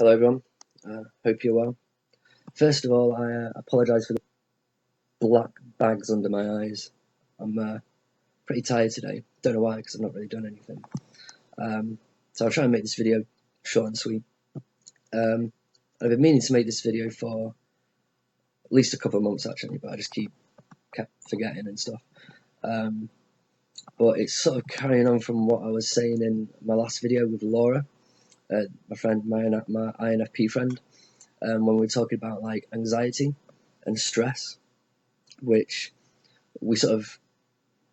Hello everyone, hope you're well. First of all, I apologise for the black bags under my eyes. I'm pretty tired today, don't know why, because I've not really done anything. So I'll try and make this video short and sweet. I've been meaning to make this video for at least a couple of months actually, but I just kept forgetting and stuff. But it's sort of carrying on from what I was saying in my last video with Laura, my INFP friend. When we were talking about like anxiety and stress, which we sort of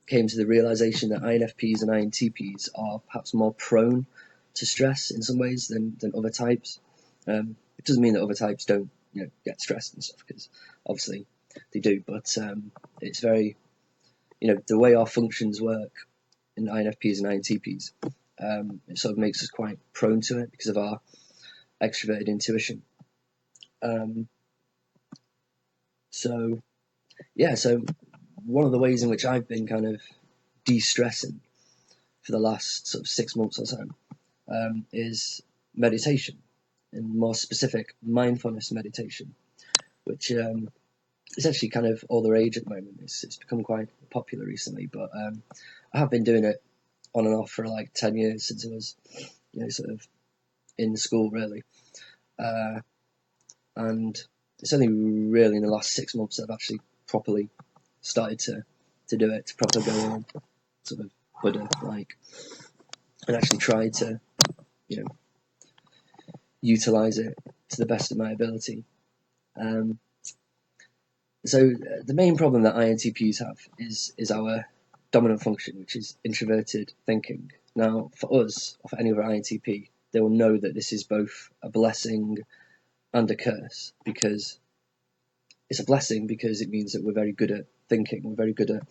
came to the realization that INFPs and INTPs are perhaps more prone to stress in some ways than other types. It doesn't mean that other types don't get stressed and stuff, because obviously they do, but it's very, the way our functions work in INFPs and INTPs, it sort of makes us quite prone to it because of our extroverted intuition. So one of the ways in which I've been kind of de-stressing for the last sort of 6 months or so is meditation, and more specific, mindfulness meditation, which is actually kind of all the rage at the moment. It's become quite popular recently, but I have been doing it on and off for like 10 years since I was, sort of in school really. And it's only really in the last 6 months that I've actually properly started to do it, to properly go on sort of Buddha-like, and actually try to, utilize it to the best of my ability. So the main problem that INTPs have is our dominant function, which is introverted thinking. Now, for us, or for any other INTP, they will know that this is both a blessing and a curse, because it's a blessing because it means that we're very good at thinking, we're very good at,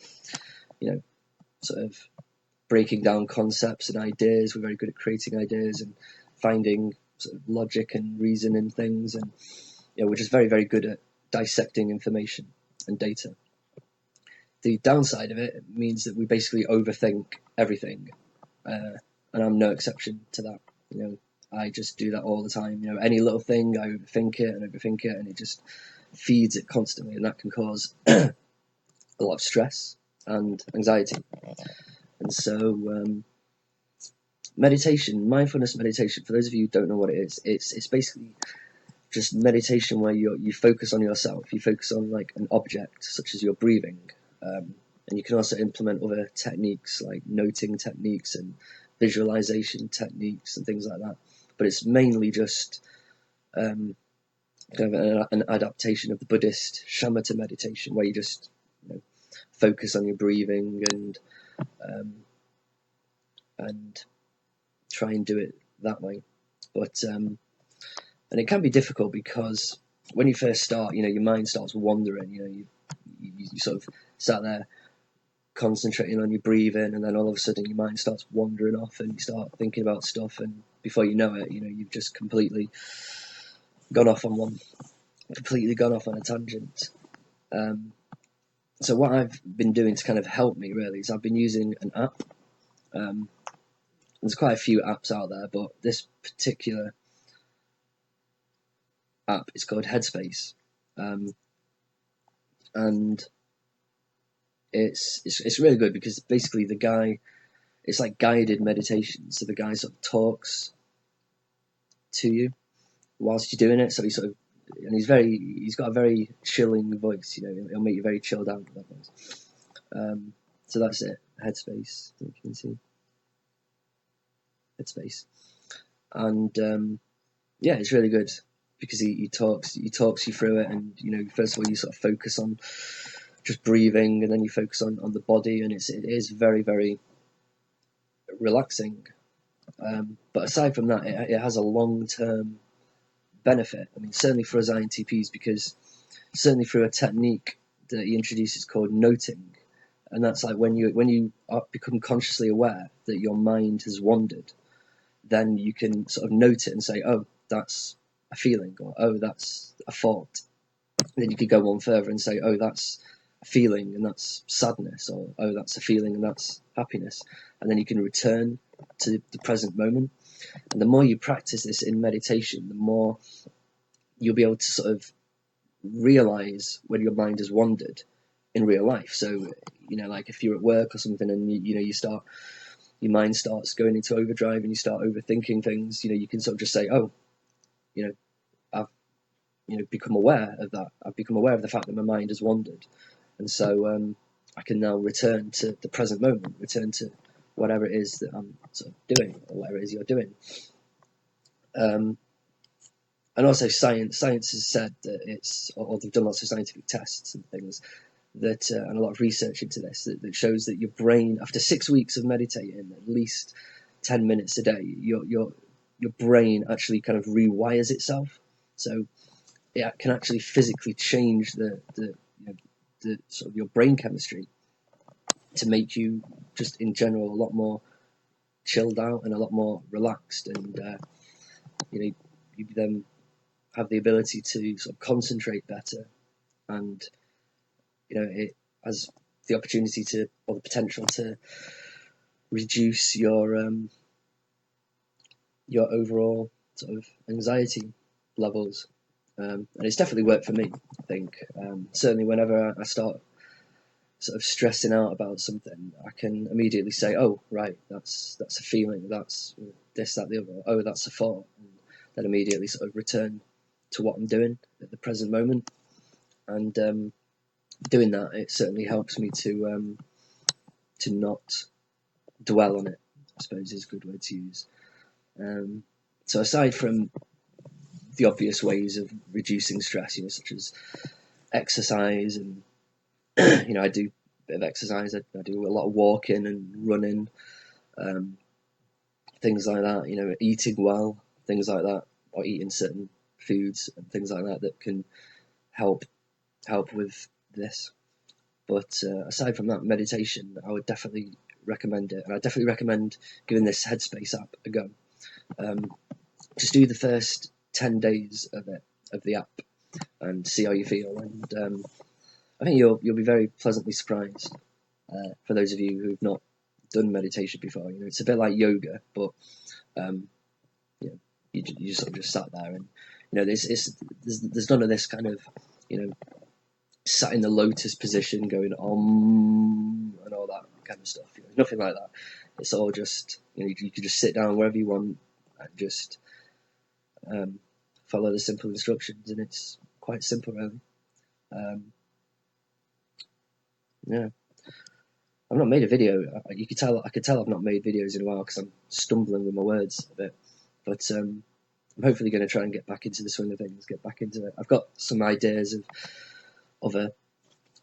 sort of breaking down concepts and ideas, we're very good at creating ideas and finding sort of logic and reason in things, and we're just very, very good at dissecting information and data. The downside of it means that we basically overthink everything, and I'm no exception to that. I just do that all the time. Any little thing, I overthink it, and it just feeds it constantly, and that can cause a lot of stress and anxiety. And so meditation, mindfulness meditation, for those of you who don't know what it is, it's basically just meditation where you focus on yourself, you focus on like an object such as your breathing, and you can also implement other techniques like noting techniques and visualization techniques and things like that. But it's mainly just kind of an adaptation of the Buddhist shamatha meditation, where you just focus on your breathing and try and do it that way. But and it can be difficult because when you first start, your mind starts wandering. You sort of sat there concentrating on your breathing, and then all of a sudden your mind starts wandering off, and you start thinking about stuff, and before you know it, you've just completely gone off on a tangent. So what I've been doing to kind of help me really is I've been using an app. There's quite a few apps out there, but this particular app is called Headspace, and it's really good because basically it's like guided meditation. So the guy sort of talks to you whilst you're doing it. So and he's got a very chilling voice. He'll make you very chilled out with that voice. So that's it. Headspace. I think you can see Headspace, and it's really good because he talks you through it, and first of all you sort of focus on just breathing, and then you focus on the body, and it is very, very relaxing. But aside from that, it has a long-term benefit. I mean, certainly for us INTPs, because certainly through a technique that he introduces called noting, and that's like when you become consciously aware that your mind has wandered, then you can sort of note it and say, oh, that's a feeling, or oh, that's a thought. And then you could go one further and say, oh, that's a feeling and that's sadness, or oh, that's a feeling and that's happiness. And then you can return to the present moment. And the more you practice this in meditation, the more you'll be able to sort of realize when your mind has wandered in real life. So, like if you're at work or something and your mind starts going into overdrive and you start overthinking things, you can sort of just say, oh, I've become aware of that. I've become aware of the fact that my mind has wandered. And so I can now return to the present moment, return to whatever it is that I'm sort of doing, or whatever it is you're doing. And also science has said that or they've done lots of scientific tests and things, that and a lot of research into this, that shows that your brain, after 6 weeks of meditating at least 10 minutes a day, your brain actually kind of rewires itself. So it can actually physically change the sort of your brain chemistry to make you just in general a lot more chilled out and a lot more relaxed, and you then have the ability to sort of concentrate better, and it has the opportunity to, or the potential to, reduce your overall sort of anxiety levels, and it's definitely worked for me. I think certainly whenever I start sort of stressing out about something, I can immediately say, oh right, that's a feeling, that's this, that, the other, oh that's a thought, and then immediately sort of return to what I'm doing at the present moment. And doing that, it certainly helps me to not dwell on it, I suppose is a good word to use. So aside from the obvious ways of reducing stress, such as exercise, and I do a bit of exercise, I do a lot of walking and running, things like that, eating well, things like that, or eating certain foods and things like that can help with this. But aside from that, meditation, I would definitely recommend it, and I definitely recommend giving this Headspace app a go. Just do the first 10 days of the app, and see how you feel. And I think you'll be very pleasantly surprised. For those of you who've not done meditation before, it's a bit like yoga, but you just sort of just sat there, and there's none of this kind of sat in the lotus position going and all that kind of stuff. Nothing like that. It's all just you can just sit down wherever you want and just follow the simple instructions, and it's quite simple, really. Yeah, I've not made a video. I could tell I've not made videos in a while because I'm stumbling with my words a bit. But I'm hopefully going to try and get back into the swing of things. Get back into it. I've got some ideas of other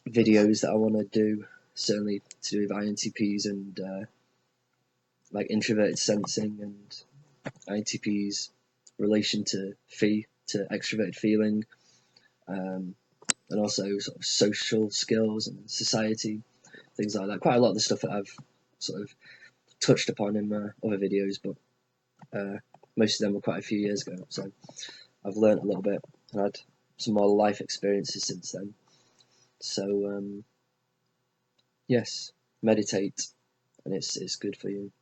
videos that I want to do, certainly to do with INTPs and like introverted sensing, and INTPs relation to extroverted feeling, and also sort of social skills and society, things like that. Quite a lot of the stuff that I've sort of touched upon in my other videos, but most of them were quite a few years ago, so I've learned a little bit and had some more life experiences since then. So yes, meditate, and it's good for you.